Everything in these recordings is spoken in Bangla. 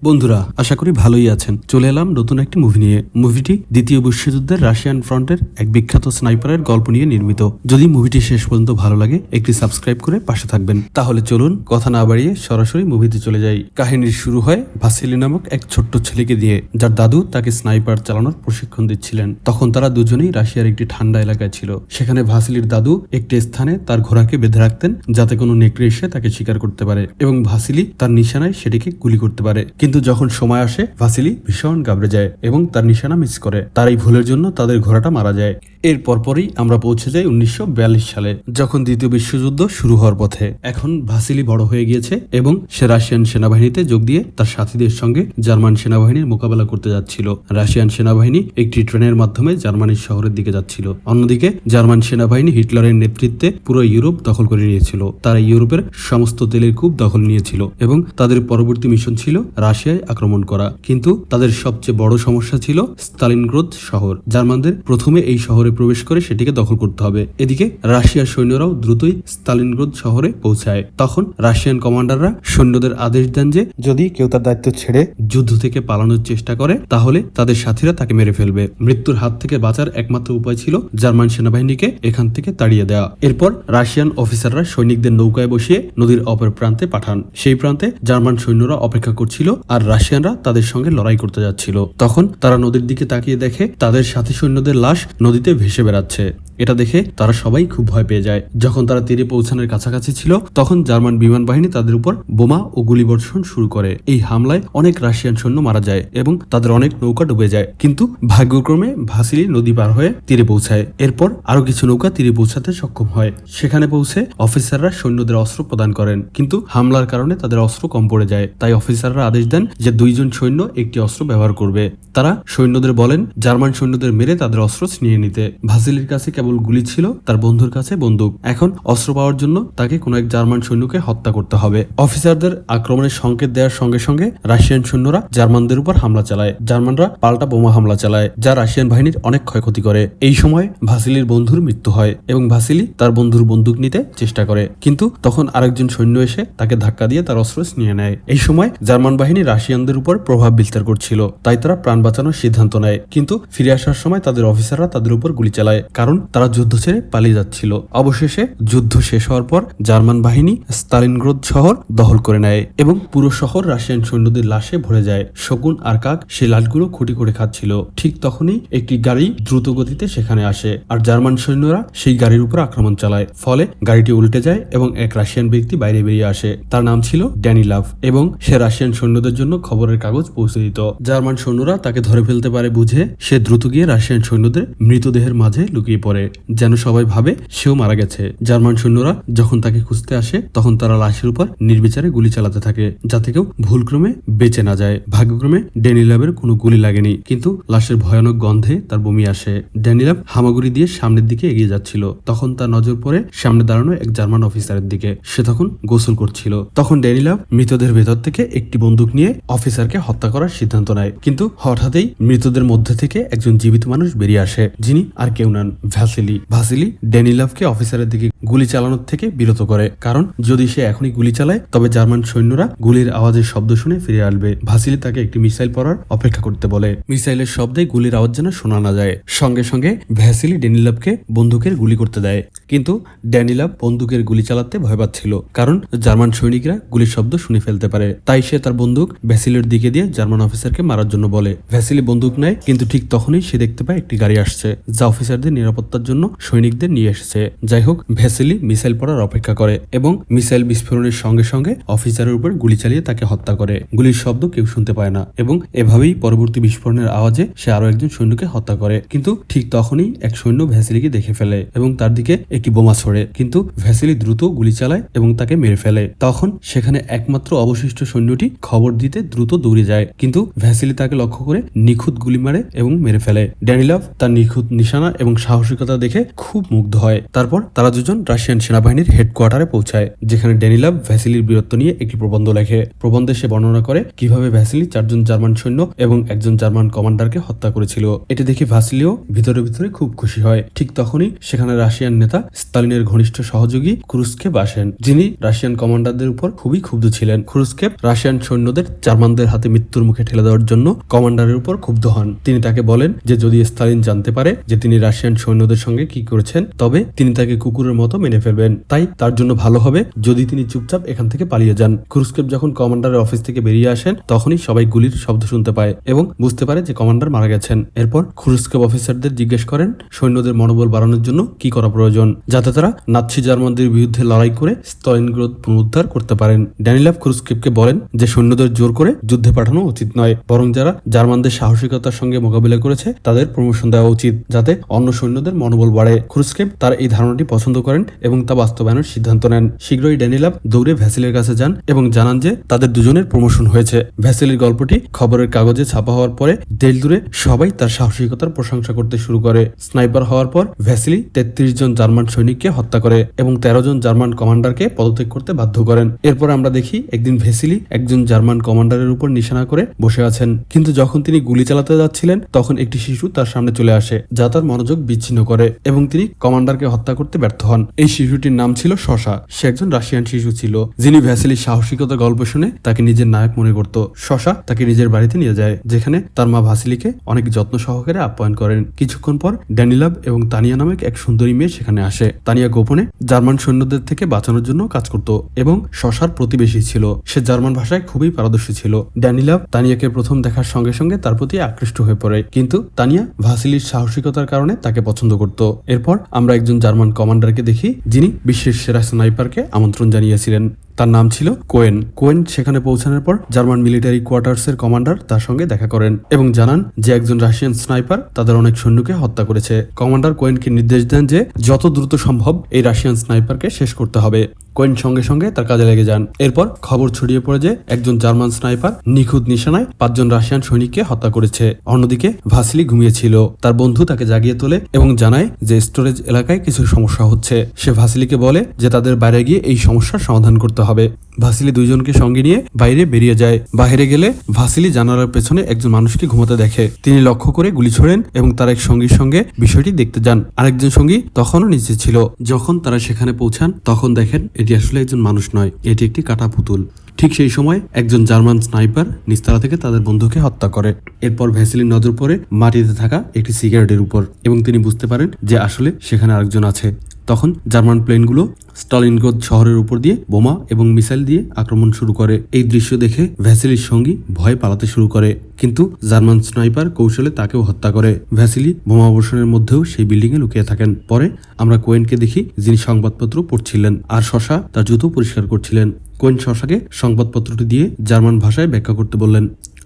বন্ধুরা, আশা করি ভালোই আছেন। চলে এলাম নতুন একটি মুভি নিয়ে। মুভিটি দ্বিতীয় বিশ্বযুদ্ধের রাশিয়ান ফ্রন্টের এক বিখ্যাত স্নাইপারের গল্প নিয়ে নির্মিত। যদি মুভিটি শেষ পর্যন্ত ভালো লাগে, একটি সাবস্ক্রাইব করে পাশে থাকবেন। তাহলে চলুন কথা না বাড়িয়ে সরাসরি মুভিতে চলে যাই। কাহিনীর শুরু হয় ভাসিলি নামক এক ছোট্ট ছেলেকে দিয়ে, যার দাদু তাকে স্নাইপার চালানোর প্রশিক্ষণ দিচ্ছিলেন। তখন তারা দুজনেই রাশিয়ার একটি ঠান্ডা এলাকায় ছিল। সেখানে ভাসিলির দাদু একটি স্থানে তার ঘোড়াকে বেঁধে রাখতেন, যাতে কোনো নেকড়ে এসে তাকে শিকার করতে পারে এবং ভাসিলি তার নিশানায় সেটিকে গুলি করতে পারে। কিন্তু যখন সময় আসে, ভাসিলি ভীষণ ঘাবড়ে যায় এবং তার নিশানা মিস করে। তার এই ভুলের জন্য তাদের ঘোড়াটা মারা যায়। এর পরপরই আমরা পৌঁছে যাই 1942 সালে, যখন দ্বিতীয় বিশ্বযুদ্ধ শুরু হওয়ার পথে। এখন ভাসিলি বড় হয়ে গিয়েছে এবং সে রাশিয়ান সেনাবাহিনীতে যোগ দিয়ে তার সাথীদের সঙ্গে জার্মান সেনাবাহিনীর মোকাবেলা করতে যাচ্ছিল। রাশিয়ান সেনাবাহিনী একটি ট্রেনের মাধ্যমে জার্মানির শহরের দিকে যাচ্ছিল। অন্যদিকে জার্মান সেনাবাহিনী হিটলারের নেতৃত্বে পুরো ইউরোপ দখল করে নিয়েছিল। তারা ইউরোপের সমস্ত তেলের কূপ দখল নিয়েছিল এবং তাদের পরবর্তী মিশন ছিল রাশিয়ায় আক্রমণ করা। কিন্তু তাদের সবচেয়ে বড় সমস্যা ছিল স্তালিনগ্রাদ শহর। জার্মানদের প্রথমে এই শহরে প্রবেশ করে সেটিকে দখল করতে হবে। এদিকে রাশিয়ার সৈন্যরাও দ্রুতই স্তালিনগ্রাদ শহরে পৌঁছায়। তখন রাশিয়ান কমান্ডাররা সৈন্যদের আদেশ দেন যে যদি কেউ তার দায়িত্ব ছেড়ে যুদ্ধ থেকে পালানোর চেষ্টা করে, তাহলে তাদের সাথীরা তাকে মেরে ফেলবে। মৃত্যুর হাত থেকে বাঁচার একমাত্র উপায় ছিল জার্মান সেনাবাহিনীকে এখান থেকে তাড়িয়ে দেওয়া। এরপর রাশিয়ান অফিসাররা সৈনিকদের নৌকায় বসিয়ে নদীর অপর প্রান্তে পাঠান। সেই প্রান্তে জার্মান সৈন্যরা অপেক্ষা করছিল আর রাশিয়ানরা তাদের সঙ্গে লড়াই করতে যাচ্ছিল। তখন তারা নদীর দিকে তাকিয়ে দেখে তাদের সাথী সৈন্যদের লাশ নদীতে ভেসে বেড়াচ্ছে। এটা দেখে তারা সবাই খুব ভয় পেয়ে যায়। যখন তারা তীরে পৌঁছানোর কাছাকাছি ছিল, তখন জার্মান বিমান বাহিনী তাদের উপর বোমা ও গুলিবর্ষণ শুরু করে। এই হামলায় অনেক রাশিয়ান সৈন্য মারা যায় এবং তাদের অনেক নৌকা ডুবে যায়। কিন্তু ভাগ্যক্রমে ভাসিলি নদী পার হয়ে তীরে পৌঁছায়। এরপর আরো কিছু নৌকা তীরে পৌঁছাতে সক্ষম হয়। সেখানে পৌঁছে অফিসাররা সৈন্যদের অস্ত্র প্রদান করেন, কিন্তু হামলার কারণে তাদের অস্ত্র কম পড়ে যায়। তাই অফিসাররা আদেশ দেন যে 2 জন সৈন্য একটি অস্ত্র ব্যবহার করবে। তারা সৈন্যদের বলেন জার্মান সৈন্যদের মেরে তাদের অস্ত্র ছিনিয়ে নিতে। ভাসিলির কাছে কেবল গুলি ছিল, তার বন্ধুর কাছে বন্দুক। এখন অস্ত্র পাওয়ার জন্য তাকে কোনো এক জার্মান সৈন্যকে হত্যা করতে হবে। অফিসারদের আক্রমণের সংকেত দেওয়ার সঙ্গে সঙ্গে রাশিয়ান সৈন্যরা জার্মানদের উপর হামলা চালায়। জার্মানরা পাল্টা বোমা হামলা চালায়, যা রাশিয়ান বাহিনীর অনেক ক্ষয়ক্ষতি করে। এই সময় ভাসিলির বন্ধুর মৃত্যু হয় এবং ভাসিলি তার বন্ধুর বন্দুক নিতে চেষ্টা করে, কিন্তু তখন আরেকজন সৈন্য এসে তাকে ধাক্কা দিয়ে তার অস্ত্র ছিনিয়ে নেয়। এই সময় জার্মান বাহিনী রাশিয়ানদের উপর প্রভাব বিস্তার করছিল, তাই তারা প্রাণ বাঁচানোর সিদ্ধান্ত নেয়। কিন্তু ফিরে আসার সময় তাদের অফিসাররা তাদের উপর গুলি চালায়, কারণ তারা যুদ্ধ ছেড়ে পালিয়ে যাচ্ছিল। অবশেষে যুদ্ধ শেষ হওয়ার পর জার্মান বাহিনী স্তালিনগ্রাদ শহর দখল করে নেয় এবং পুরো শহর রাশিয়ান সৈন্যদের লাশে ভরে যায়। শকুন আর কাক সেই লাশগুলো খুঁটি করে খাচ্ছিল। ঠিক তখনই একটি গাড়ি দ্রুত গতিতে সেখানে আসে আর জার্মান সৈন্যরা সেই গাড়ির উপর আক্রমণ চালায়। ফলে গাড়িটি উল্টে যায় এবং এক রাশিয়ান ব্যক্তি বাইরে বেরিয়ে আসে। তার নাম ছিল ড্যানিলাভ এবং সে রাশিয়ান সৈন্যদের জন্য খবরের কাগজ পৌঁছে দিত। জার্মান সৈন্যরা তাকে ধরে ফেলতে পারে বুঝে সে দ্রুত গিয়ে রাশিয়ান সৈন্যদের মৃতদেহের মাঝে লুকিয়ে পড়ে, যেন সবাই ভাবে সেও মারা গেছে। জার্মান সৈন্যরা যখন তাকে খুঁজতে আসে, তখন তারা লাশের উপর নির্বিচারে গুলি চালাতে থাকে, যাতে কেউ ভুলক্রমে বেঁচে না যায়। ভাগ্যক্রমে ড্যানিলাভের কোনো গুলি লাগেনি, কিন্তু লাশের ভয়ানক গন্ধে তার বমি আসে। ড্যানিলাভ হামাগুড়ি দিয়ে সামনের দিকে এগিয়ে যাচ্ছিল। তখন তার নজর পড়ে সামনে দাঁড়ানো এক জার্মান অফিসারের দিকে। সে তখন গোসল করছিল। তখন ড্যানিলাভ মৃতদের ভেতর থেকে একটি বন্দুক নিয়ে অফিসারকে হত্যা করার সিদ্ধান্ত নেয়, কিন্তু হঠাৎই মৃতদের মধ্যে থেকে একজন জীবিত মানুষ বেরিয়ে আসে, যিনি আর কেউ নন, ভাসিলি। ভাসিলি ড্যানিলাভকে অফিসারের দিকে গুলি চালানোর থেকে বিরত করে, কারণ যদি সে এখনই গুলি চালায় তবে জার্মান সৈন্যরা গুলির আওয়াজের শব্দ শুনে ফিরে আসবে। ভাসিলি তাকে একটি মিসাইল পড়ার অপেক্ষা করতে বলে। মিসাইলের শব্দে গুলির আওয়াজ যেন শোনা না যায়। সঙ্গে সঙ্গে ভাসিলি ড্যানিলাভকে বন্দুকের গুলি করতে দেয়, কিন্তু ড্যানিলাভ বন্দুকের গুলি চালাতে ভয় পাচ্ছিল, কারণ জার্মান সৈনিকরা গুলির শব্দ শুনে ফেলতে পারে। তাই সে তার বন্দুক ভাসিলির দিকে দিয়ে জার্মান অফিসারকে মারার জন্য বলে। ভাসিলি বন্দুক নেয়, কিন্তু ঠিক তখনই সে দেখতে পায় একটি গাড়ি আসছে, যা অফিসারদের নিরাপত্তার জন্য সৈনিকদের নিয়ে এসেছে। যাই হোক, ভাসিলি মিসাইল পড়ার অপেক্ষা করে এবং মিসাইল বিস্ফোরণের সঙ্গে সঙ্গে অফিসারের উপর গুলি চালিয়ে তাকে হত্যা করে। গুলির শব্দ কেউ শুনতে পায় না এবং এভাবেই পরবর্তী বিস্ফোরণের আওয়াজে সে আরো একজন সৈন্যকে হত্যা করে। কিন্তু ঠিক তখনই এক সৈন্য ভাসিলিকে দেখে ফেলে এবং তার দিকে একটি বোমা ছোড়ে, কিন্তু ভাসিলি দ্রুত গুলি চালায় এবং তাকে মেরে ফেলে। তখন সেখানে একমাত্র অবশিষ্ট সৈন্যটি খবর দিতে দ্রুত দৌড়ে যায়, কিন্তু ভাসিলি তাকে লক্ষ্য করে নিখুঁত গুলি মারে এবং মেরে ফেলে। ড্যানিলাভ তার নিখুঁত নিশানা এবং সাহসিকতা দেখে খুব মুগ্ধ হয়। তারপর তারা দুজন রাশিয়ান সেনাবাহিনীর হেডকোয়ার্টারে পৌঁছায়, যেখানে ড্যানিলাভ ভ্যাসিলির বীরত্ব নিয়ে একটি প্রবন্ধ লেখে। প্রবন্ধে সে বর্ণনা করে কিভাবে ভ্যাসিলি 4 জন জার্মান সৈন্য এবং একজন জার্মান কমান্ডারকে হত্যা করেছিল। এটি দেখে ভ্যাসিলিও ভিতরে ভিতরে খুব খুশি হয়। ঠিক তখনই সেখানে রাশিয়ান নেতা স্তালিনের ঘনিষ্ঠ সহযোগী ক্রুশকেভ আসেন, যিনি রাশিয়ান কমান্ডারদের উপর খুবই ক্ষুব্ধ ছিলেন। ক্রুশকেভ রাশিয়ান সৈন্যদের জার্মানদের হাতে মৃত্যুর মুখে ঠেলে দেওয়ার জন্য কমান্ডারের উপর ক্ষুব্ধ হন। তিনি তাকে বলেন যে যদি স্তালিন জানতে পারে যে তিনি রাশিয়ান সৈন্যদের সঙ্গে কি করেছেন, তবে তিনি তাকে কুকুরের মতো মেনে ফেলবেন। তাই তার জন্য ভালো হবে যদি তিনি চুপচাপ এখান থেকে পালিয়ে যান। ক্রুশকেভ যখন কমান্ডারের অফিস থেকে বেরিয়ে আসেন, তখনই সবাই গুলির শব্দ শুনতে পায় এবং বুঝতে পারে যে কমান্ডার মারা গেছেন। এরপর ক্রুশকেভ অফিসারদের জিজ্ঞেস করেন সৈন্যদের মনোবল বাড়ানোর জন্য কি করা প্রয়োজন, যাতে তারা নাৎসি জার্মানদের বিরুদ্ধে লড়াই করে স্তালিনগ্রাদ পুনরুদ্ধার করতে পারেন। ড্যানিলাভ ক্রুশকেভকে বলেন যে সৈন্যদের জোর করে যুদ্ধে পাঠানো উচিত নয়, বরং যারা জার্মানদের সাহসিকতার সঙ্গে মোকাবিলা করেছে তাদের প্রমোশন দেওয়া উচিত, যাতে অন্য সৈন্যদের মনোবল বাড়ে। ক্রুশকেভ তার এই ধারণাটি পছন্দ করেন এবং তা বাস্তবায়নের সিদ্ধান্ত নেন। শীঘ্রই ড্যানিলাভ দৌড়ে ভ্যাসিলির কাছে যান এবং জানান যে তাদের দুজনের প্রমোশন হয়েছে। ভ্যাসিলির গল্পটি খবরের কাগজে ছাপা হওয়ার পরে দেশ জুড়ে সবাই তার সাহসিকতার প্রশংসা করতে শুরু করে। স্নাইপার হওয়ার পর ভ্যাসিলি 33 জন জার্মান সৈনিককে হত্যা করে এবং 13 জন জার্মান কমান্ডারকে পদত্যাগ করতে বাধ্য করেন। এরপর আমরা দেখি একদিন ভ্যাসিলি একজন জার্মান কমান্ডারের উপর নিশানা করে বসে আছেন, কিন্তু যখন তিনি গুলি চালাতে যাচ্ছিলেন তখন একটি শিশু তার সামনে চলে আসে, যা তার মনোযোগ বিচ্ছিন্ন করে এবং তিনি কমান্ডারকে হত্যা করতে ব্যর্থ হন। এই শিশুটির নাম ছিল শশা। সে একজন রাশিয়ান শিশু ছিল, যিনি ভ্যাসিলির সাহসিকতা গল্প শুনে তাকে নিজের নায়ক মনে করত। শশা তাকে নিজের বাড়িতে নিয়ে যায়, যেখানে তার মা ভ্যাসিলিকে অনেক যত্ন সহকারে আপ্যায়ন করেন। কিছুক্ষণ পর ড্যানিলাভ এবং তানিয়া নামে এক সুন্দরী মেয়ে সেখানে আসে। তানিয়া গোপনে জার্মান সৈন্যদের থেকে বাঁচানোর জন্য কাজ করত এবং শশার প্রতিবেশী ছিল। সে জার্মান ভাষায় খুবই পারদর্শী ছিল। ড্যানিলাভ তানিয়াকে প্রথম দেখার সঙ্গে সঙ্গে তার প্রতি আকৃষ্ট হয়ে পড়ে, কিন্তু তানিয়া ভ্যাসিলির সাহসিকতার কারণে তাকে পছন্দ করত। এরপর আমরা একজন জার্মান কমান্ডারকে দেখি, যিনি বিশ্বের সেরা স্নাইপারকে আমন্ত্রণ জানিয়েছিলেন। তার নাম ছিল কোয়েন। কোয়েন সেখানে পৌঁছানোর পর জার্মান মিলিটারি কোয়ার্টার্সের কমান্ডার তার সঙ্গে দেখা করেন এবং জানান যে একজন রাশিয়ান স্নাইপার তাদের অনেক সৈন্যকে হত্যা করেছে। কমান্ডার কোয়েনকে নির্দেশ দেন যে যত দ্রুত সম্ভব এই রাশিয়ান স্নাইপারকে শেষ করতে হবে। কোয়েন সঙ্গে সঙ্গে তার কাজে লেগে যান। এরপর খবর ছড়িয়ে পড়ে যে একজন জার্মান স্নাইপার নিখুঁত নিশানায় 5 জন রাশিয়ান সৈনিককে হত্যা করেছে। অন্যদিকে ভ্যাসিলি ঘুমিয়েছিল। তার বন্ধু তাকে জাগিয়ে তোলে এবং জানায় যে স্টোরেজ এলাকায় কিছু সমস্যা হচ্ছে। সে ভ্যাসিলিকে বলে যে তাদের বাইরে গিয়ে এই সমস্যার সমাধান করতে হবে। ভ্যাসিলি দুইজনকে সঙ্গে নিয়ে বাইরে বেরিয়ে যায়। বাইরে গেলে ভ্যাসিলি জানালার পেছনে একজন মানুষকে ঘুমাতে দেখে। তিনি লক্ষ্য করে গুলি ছোড়েন এবং তার এক সঙ্গীর সঙ্গে বিষয়টি দেখতে যান। আরেকজন সঙ্গী তখনও নিচে ছিল। যখন তারা সেখানে পৌঁছান তখন দেখেন এটি আসলে একজন মানুষ নয়, এটি একটি কাটা পুতুল। ঠিক সেই সময় একজন জার্মান স্নাইপার নিচতলা থেকে তাদের বন্ধুকে হত্যা করে। এরপর ভ্যাসিলির নজর পড়ে মাটিতে থাকা একটি সিগারেটের উপর এবং তিনি বুঝতে পারেন যে আসলে সেখানে আরেকজন আছে। তখন জার্মান প্লেনগুলো স্টালিনগ্রাদ শহরের উপর দিয়ে বোমা এবং মিসাইল দিয়ে আক্রমণ শুরু করে। এই দৃশ্য দেখে ভ্যাসিলির সঙ্গী ভয় পালাতে শুরু করে, কিন্তু জার্মান স্নাইপার কৌশলে তাকেও হত্যা করে। ভ্যাসিলি বোমা বর্ষণের মধ্যেও সেই বিল্ডিং এ লুকিয়ে থাকেন। পরে আমরা কোয়েনকে দেখি, যিনি সংবাদপত্র পড়ছিলেন, আর শশা তার জুতো পরিষ্কার করছিলেন। কোয়েন শশাকে সংবাদপত্রটি দিয়ে জার্মান ভাষায় ব্যাখ্যা করতে বললেন।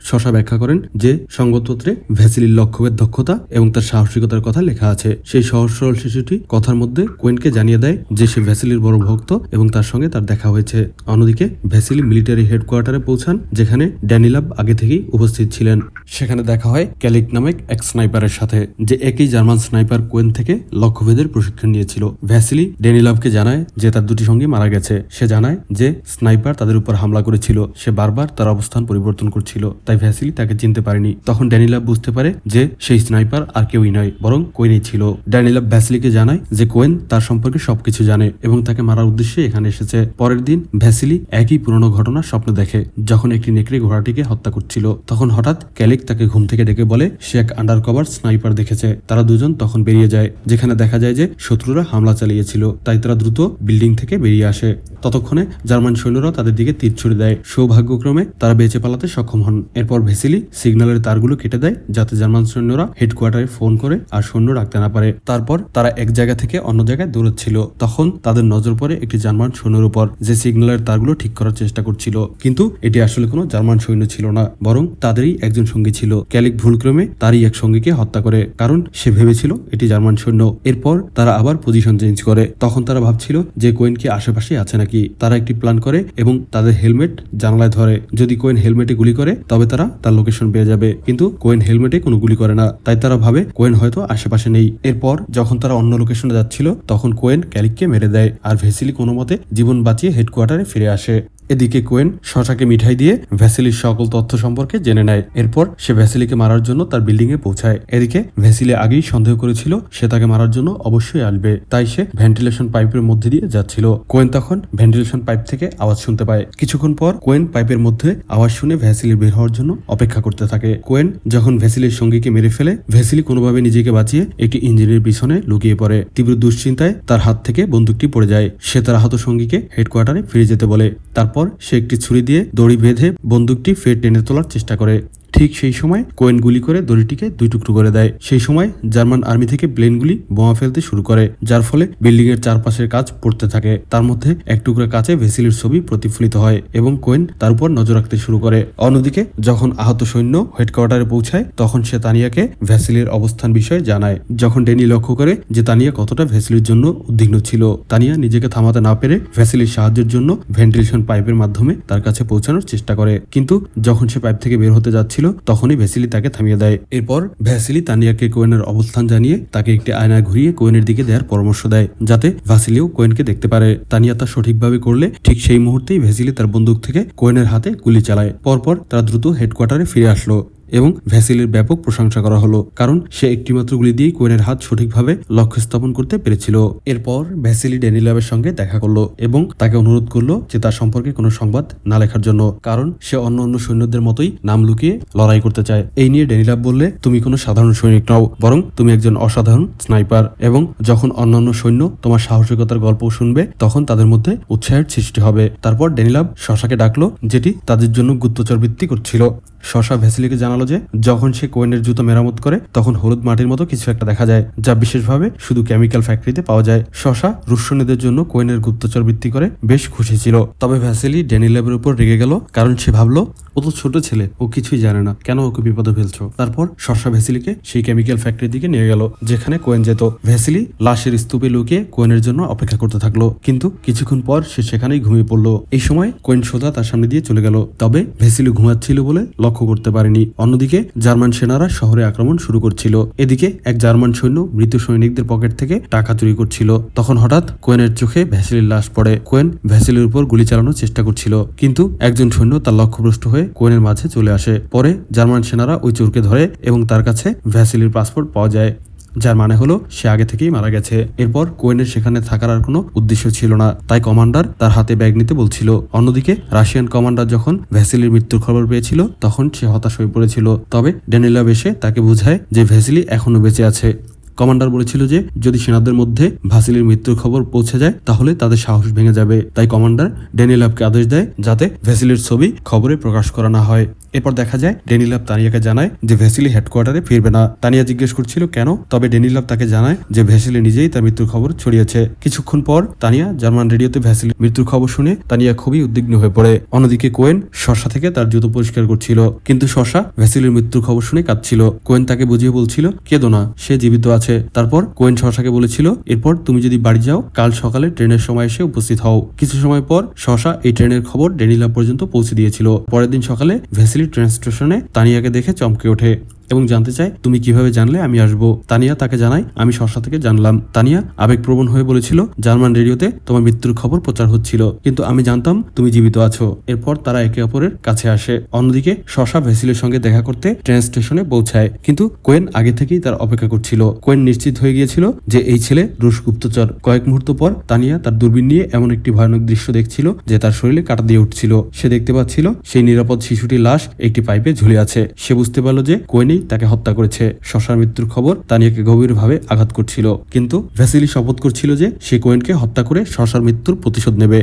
শশা ব্যাখ্যা করেন যে সংবাদপত্রে ভ্যাসিলির লক্ষ্যের দক্ষতা এবং তার সাহসিকতার কথা লেখা আছে। সেই সহজ সরল শিশুটি কথার মধ্যে কোয়েনকে জানিয়ে দেয় যে সে ভ্যাসিলির বড় ভক্ত এবং তার সঙ্গে তার দেখা হয়েছে। অন্যদিকে ভ্যাসিলি মিলিটারি হেডকোয়ার্টারে পৌঁছান, যেখানে ড্যানিলাভ আগে থেকেই উপস্থিত ছিলেন। সেখানে দেখা হয় ক্যালিক নামে এক স্নাইপারের সাথে, যে একই জার্মান স্নাইপার কোয়েন থেকে লক্ষ্যভেদের প্রশিক্ষণ নিয়েছিল। ভ্যাসিলি ড্যানিলাভকে জানায় যে তার দুটি সঙ্গী মারা গেছে। সে জানায় যে স্নাইপার তাদের উপর হামলা করেছিল, সে বারবার তার অবস্থান পরিবর্তন করছিল, তাই ভ্যাসিলি তাকে চিনতে পারেনি। তখন ড্যানিলাভ বুঝতে পারে যে সেই স্নাইপার আর কেউই নয়, বরং কোয়েনই ছিল। ড্যানিলাভ ভ্যাসিলিকে জানায় যে কোয়েন তার সম্পর্কে সবকিছু জানে এবং তাকে মারার উদ্দেশ্যে এখানে এসেছে। পরের দিন ভ্যাসিলি একই পুরনো ঘটনা স্বপ্ন দেখে, যখন একটি নেকড়ে ঘোড়াটিকে হত্যা করছিল। তখন হঠাৎ ক্যালিক তাকে ঘুম থেকে ডেকে বলে সে এক আন্ডারকভার স্নাইপার দেখেছে। তারা দুজন তখন বেরিয়ে যায়, যেখানে দেখা যায় যে শত্রুরা হামলা চালিয়েছিল, তাই তারা দ্রুত বিল্ডিং থেকে বেরিয়ে আসে। ততক্ষণে জার্মান সৈন্যরা তাদের দিকে তীর ছুড়ে দেয়। সৌভাগ্যক্রমে তারা বেঁচে পালাতে সক্ষম হন। এরপর ভ্যাসিলি সিগন্যালের তারগুলো কেটে দেয়, যাতে জার্মান সৈন্যরা হেডকোয়ার্টারে ফোন করে আর সৈন্য রাখতে না পারে। তারপর তারা এক জায়গা থেকে অন্য জায়গায় দৌড়চ্ছিল। তখন তাদের নজর পড়ে একটি জার্মান সৈন্যের উপর, যে সিগন্যালের তারগুলো ঠিক করার চেষ্টা করছিল। কিন্তু এটি আসলে কোনো জার্মান সৈন্য ছিল না, বরং তাদেরই একজন সঙ্গী ছিল। ক্যালিক ভুলক্রমে তারই এক সঙ্গীকে হত্যা করে, কারণ সে ভেবেছিল এটি জার্মান সৈন্য। এরপর তারা আবার পজিশন চেঞ্জ করে। তখন তারা ভাবছিল যে কোয়েন কি আশেপাশে আছে নাকি। তারা একটি প্ল্যান করে এবং তাদের হেলমেট জানালায় ধরে। যদি কোয়েন হেলমেটে গুলি করে তবে তারা তার লোকেশন পেয়ে যাবে। কিন্তু কোয়েন হেলমেটে কোনো গুলি করে না, তাই তারা ভাবে কোয়েন হয়তো আশেপাশে নেই। এরপর যখন তারা অন্য লোকেশনে যাচ্ছিল তখন কোয়েন ক্যালিককে মেরে দেয়, আর ভ্যাসিলি কোনো মতে জীবন বাঁচিয়ে হেডকোয়ার্টারে ফিরে আসে। এদিকে কোয়েন শশাকে মিঠাই দিয়ে ভ্যাসিলির সকল তথ্য সম্পর্কে জেনে নেয়। এরপর সে ভ্যাসিলিকে মারার জন্য তার বিল্ডিং এ পৌঁছায়। এদিকে ভ্যাসিলি আগেই সন্দেহ করেছিল সে তাকে মারার জন্য অবশ্যই আসবে, তাই সে ভেন্টিলেশন পাইপের মধ্যে দিয়ে যাচ্ছিল। কোয়েন তখন ভেন্টিলেশন পাইপ থেকে আওয়াজ শুনতে পায়। কিছুক্ষণ পর কোয়েন পাইপের মধ্যে আওয়াজ শুনে ভ্যাসিলির বের হওয়ার জন্য অপেক্ষা করতে থাকে। কোয়েন যখন ভ্যাসিলির সঙ্গীকে মেরে ফেলে, ভ্যাসিলি কোনোভাবে নিজেকে বাঁচিয়ে একটি ইঞ্জিনের পিছনে লুকিয়ে পড়ে। তীব্র দুশ্চিন্তায় তার হাত থেকে বন্দুকটি পড়ে যায়। সে তার আহত সঙ্গীকে হেডকোয়ার্টারে ফিরে যেতে বলে। তারপর সে একটি ছুরি দিয়ে দড়ি বেঁধে বন্দুকটি ফের টেনে তোলার চেষ্টা করে। ঠিক সেই সময় কোয়েন গুলি করে দড়িটিকে দুই টুকরো করে দেয়। সেই সময় জার্মান আর্মি থেকে প্লেনগুলি বোমা ফেলতে শুরু করে, যার ফলে বিল্ডিং এর চারপাশের কাজ পড়তে থাকে। তার মধ্যে এক টুকরা কাছে ভ্যাসিলির ছবি প্রতিফলিত হয় এবং কোয়েন তার উপর নজর রাখতে শুরু করে। অন্যদিকে যখন আহত সৈন্য হেডকোয়ার্টারে পৌঁছায় তখন সে তানিয়াকে ভ্যাসিলির অবস্থান বিষয়ে জানায়। যখন ডেনি লক্ষ্য করে যে তানিয়া কতটা ভ্যাসিলির জন্য উদ্বিগ্ন ছিল, তানিয়া নিজেকে থামাতে না পেরে ভ্যাসিলির সাহায্যের জন্য ভেন্টিলেশন পাইপের মাধ্যমে তার কাছে পৌঁছানোর চেষ্টা করে। কিন্তু যখন সে পাইপ থেকে বের হতে যাচ্ছিল তখনই ভ্যাসিলি তাকে থামিয়ে দেয়। এরপর ভ্যাসিলি তানিয়াকে কোয়েনের অবস্থান জানিয়ে তাকে একটি আয়না ঘুরিয়ে কোয়েনের দিকে দেওয়ার পরামর্শ দেয়, যাতে ভ্যাসিলিও কোয়েনকে দেখতে পারে। তানিয়া তা সঠিকভাবে করলে ঠিক সেই মুহূর্তেই ভ্যাসিলি তার বন্দুক থেকে কোয়েনের হাতে গুলি চালায়। পরপর তারা দ্রুত হেডকোয়ার্টারে ফিরে আসলো এবং ভ্যাসিলির ব্যাপক প্রশংসা করা হলো, কারণ সে একটিমাত্র গুলি দিয়ে কোয়েনের হাত সঠিকভাবে লক্ষ্য স্থাপন করতে পেরেছিল। এরপর ভ্যাসিলি ড্যানিলাভের সঙ্গে দেখা করলো এবং তাকে অনুরোধ করলো যে তার সম্পর্কে কোনো সংবাদ না লেখার জন্য, কারণ সে অন্য সৈন্যদের মতোই নাম লুকিয়ে লড়াই করতে চায়। এই নিয়ে ড্যানিলাভ বললে, তুমি কোনো সাধারণ সৈনিক নও, বরং তুমি একজন অসাধারণ স্নাইপার, এবং যখন অন্যান্য সৈন্য তোমার সাহসিকতার গল্প শুনবে তখন তাদের মধ্যে উৎসাহের সৃষ্টি হবে। তারপর ড্যানিলাভ শশাকে ডাকলো, যেটি তাদের জন্য গুপ্তচর বৃত্তি করছিল। শশা ভ্যাসিলিকে জানালো যে যখন সে কোয়েনের জুতো মেরামত করে তখন হলুদ মাটির মতো কিছু একটা দেখা যায়, যা বিশেষভাবে শুধু কেমিক্যাল ফ্যাক্টরিতে পাওয়া যায়। শশা রুশনীদের জন্য কোয়েনের গুপ্তচর বৃত্তি করে বেশ খুশি ছিল। তবে ভ্যাসিলি ড্যানিলাভের উপর রেগে গেল, কারণ সে ভাবলো ও তো ছোট ছেলে, ও কিছুই জানে না, কেন ওকে বিপদে ফেলছো। তারপর শশা ভ্যাসিলিকে সেই কেমিক্যাল ফ্যাক্টরির দিকে নিয়ে গেল যেখানে কোয়েন যেত। ভ্যাসিলি লাশের স্তূপে লুকিয়ে কোয়েনের জন্য অপেক্ষা করতে থাকলো, কিন্তু কিছুক্ষণ পর সে সেখানেই ঘুমিয়ে পড়লো। এই সময় কোয়েন সোজা তার সামনে দিয়ে চলে গেল, তবে ভ্যাসিলি ঘুমাচ্ছিল বলে লক্ষ্য করতে পারেনি। অন্যদিকে জার্মান সেনারা শহরে আক্রমণ শুরু করছিল। এদিকে এক জার্মান সৈন্য মৃত সৈনিকদের পকেট থেকে টাকা চুরি করছিল। তখন হঠাৎ কোয়েনের চোখে ভ্যাসিলির লাশ পড়ে। কোয়েন ভ্যাসিলির উপর গুলি চালানোর চেষ্টা করছিল, কিন্তু একজন সৈন্য তার লক্ষ্যভ্রষ্ট হয়ে কোয়েনের মাঝে চলে আসে। পরে জার্মান সেনারা ওই চোরকে ধরে এবং তার কাছে ভ্যাসিলির পাসপোর্ট পাওয়া যায়, যার মানে হলো সে আগে থেকেই মারা গেছে। এরপর কোয়েনের সেখানে থাকার আর কোনো উদ্দেশ্য ছিল না, তাই কমান্ডার তার হাতে ব্যাগ নিতে বলছিল। অন্যদিকে রাশিয়ান কমান্ডার যখন ভ্যাসিলির মৃত্যুর খবর পেয়েছিল তখন সে হতাশ হয়ে পড়েছিল। তবে ড্যানিলাভ এসে তাকে বোঝায় যে ভ্যাসিলি এখনো বেঁচে আছে। কমান্ডার বলেছিল যে যদি সেনাদের মধ্যে ভ্যাসিলির মৃত্যুর খবর পৌঁছে যায় তাহলে তাদের সাহস ভেঙে যাবে, তাই কমান্ডার ড্যানিলাভকে আদেশ দেয় যাতে ভ্যাসিলির ছবি খবরে প্রকাশ করা না হয়। এরপর দেখা যায় ড্যানিলাভ তানিয়াকে জানায় যে ভ্যাসিলি হেডকোয়ার্টারে ফিরবে না। তানিয়া জিজ্ঞেস করছিল কেন, তবে ড্যানিলাভ তাকে জানায় যে ভ্যাসিলি নিজেই তার মৃত্যুর খবর ছড়িয়েছে। কিছুক্ষণ পর তানিয়া জার্মান রেডিওতে ভ্যাসিলির মৃত্যুর খবর শুনে তানিয়া খুবই উদ্বিগ্ন হয়ে পড়ে। অন্যদিকে কোয়েন শশা থেকে তার জুতো পরিষ্কার করছিল, কিন্তু শশা ভ্যাসিলির মৃত্যুর খবর শুনে কাঁদছিল। কোয়েন তাকে বুঝিয়ে বলছিল কেঁদো না, সে জীবিত আছে। তারপর কোয়েন শশাকে বলেছিল এরপর তুমি যদি বাড়ি যাও কাল সকালে ট্রেনের সময় এসে উপস্থিত হও। কিছু সময় পর শশা এই ট্রেনের খবর ড্যানিলাভ পর্যন্ত পৌঁছে দিয়েছিল। পরের দিন সকালে ভ্যাসিলি ট্রেন স্টেশনে তানিয়াকে দেখে চমকে ওঠে এবং জানতে চায় তুমি কিভাবে জানলে আমি আসবো। তানিয়া তাকে জানায় আমি শশা থেকে জানলাম। তানিয়া আবেগপ্রবণ হয়ে বলেছিল জার্মান রেডিওতে তোমার মৃত্যুর খবর প্রচার হচ্ছিল, কিন্তু আমি জানতাম তুমি জীবিত আছো। এরপর তারা একে অপরের কাছে আসে। অন্যদিকে শশা ভ্যাসিলের সঙ্গে দেখা করতে ট্রেন স্টেশনে পৌঁছায়, কিন্তু কোয়েন আগে থেকেই তার অপেক্ষা করছিল। কোয়েন নিশ্চিত হয়ে গিয়েছিল যে এই ছেলে রুশ গুপ্তচর। কয়েক মুহূর্ত পর তানিয়া তার দূরবীন নিয়ে এমন একটি ভয়ানক দৃশ্য দেখছিল যে তার শরীরে কাঁটা দিয়ে উঠছিল। সে দেখতে পাচ্ছিল সেই নিরাপদ শিশুটির লাশ একটি পাইপে ঝুলে আছে। সে বুঝতে পারল যে কোয়েনই তাকে হত্যা করেছে। শশার মৃত্যুর খবর তানিয়াকে গভীরভাবে আঘাত করছিল, কিন্তু ভ্যাসিলি শপথ করছিল যে সে কোয়েনকে হত্যা করে শশার মৃত্যুর প্রতিশোধ নেবে।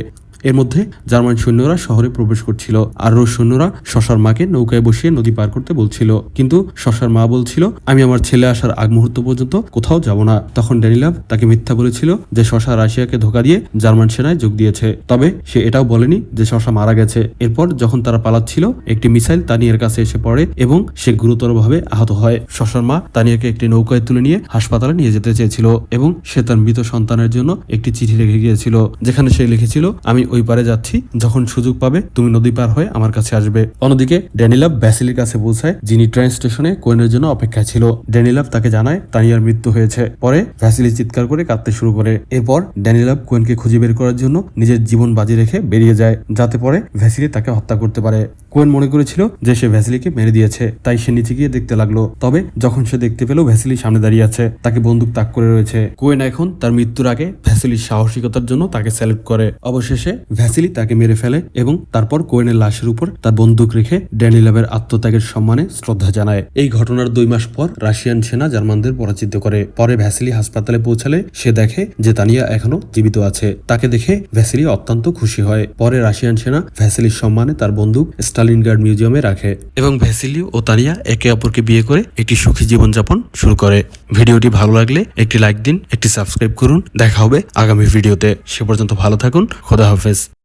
এর মধ্যে জার্মান সৈন্যরা শহরে প্রবেশ করছিল, আর রুশ সৈন্যরা শশার মাকে নৌকায় বসিয়ে নদী পার করতে বলছিল, কিন্তু শশার মা বলছিল আমি আমার ছেলে আসার আগ মুহূর্ত পর্যন্ত কোথাও যাব না। তখন ড্যানিলাভ তাকে মিথ্যা বলেছিল যে শশা রাশিয়াকে ধোঁকা দিয়ে জার্মান সেনায় যোগ দিয়েছে, তবে সে এটাও বলেনি যে শশা মারা গেছে। এরপর যখন তারা পালাচ্ছিল একটি মিসাইল তানিয়ার কাছে এসে পড়ে এবং সে গুরুতরভাবে আহত হয়। শশার মা তানিয়াকে একটি নৌকায় তুলে নিয়ে হাসপাতালে নিয়ে যেতে চেয়েছিল এবং সে তার মৃত সন্তানের জন্য একটি চিঠি রেখে গিয়েছিল, যেখানে সে লিখেছিল আমি ওই ওই পারে যাচ্ছি, যখন সুযোগ পাবে তুমি নদী পার হয়ে আমার কাছে আসবে। অন্যদিকে ড্যানিলাভ ভ্যাসিলির কাছে পৌঁছায়, যিনি ট্রেন স্টেশনে কোয়েনের জন্য অপেক্ষায় ছিল। ড্যানিলাভ তাকে জানায় তানিয়ার মৃত্যু হয়েছে। পরে ভ্যাসিলি চিৎকার করে কাঁদতে শুরু করে। এরপর ড্যানিলাভ কোয়েনকে খুঁজে বের করার জন্য নিজের জীবন বাজি রেখে বেরিয়ে যায়, যাতে পরে ভ্যাসিলি তাকে হত্যা করতে পারে। কোয়েন মনে করেছিল যে সে ভ্যাসিলিকে মেরে দিয়েছে, তাই সে নিচে গিয়ে দেখতে লাগলো। তবে যখন সে দেখতে পেল ভ্যাসিলি সামনে দাঁড়িয়ে আছে, তাকে বন্দুক তাক করে রয়েছে। কোয়েন এখন তার মৃত্যুর আগে ভ্যাসিলির সাহসিকতার জন্য তাকে স্যালুট করে। অবশেষে ভ্যাসিলি তাকে মেরে ফেলে এবং তারপর কোয়েনের লাশের উপর তার বন্দুক রেখে ড্যানিলাভের আত্মত্যাগের সম্মানে শ্রদ্ধা জানায়। এই ঘটনার 2 মাস পর রাশিয়ান সেনা জার্মানদের পরাজিত করে। পরে ভ্যাসিলি হাসপাতালে পৌঁছালে সে দেখে যে তানিয়া এখনো জীবিত আছে। তাকে দেখে ভ্যাসিলি অত্যন্ত খুশি হয়। পরে রাশিয়ান সেনা ভ্যাসিলির সম্মানে তার বন্দুক স্টালিনগ্রাড মিউজিয়ামে রাখে এবং ভ্যাসিলি ও তানিয়া একে অপরকে বিয়ে করে একটি সুখী জীবনযাপন শুরু করে। ভিডিওটি ভালো লাগলে একটি লাইক দিন, একটি সাবস্ক্রাইব করুন। দেখা হবে আগামী ভিডিওতে। সে পর্যন্ত ভালো থাকুন। খোদা হাফেজ।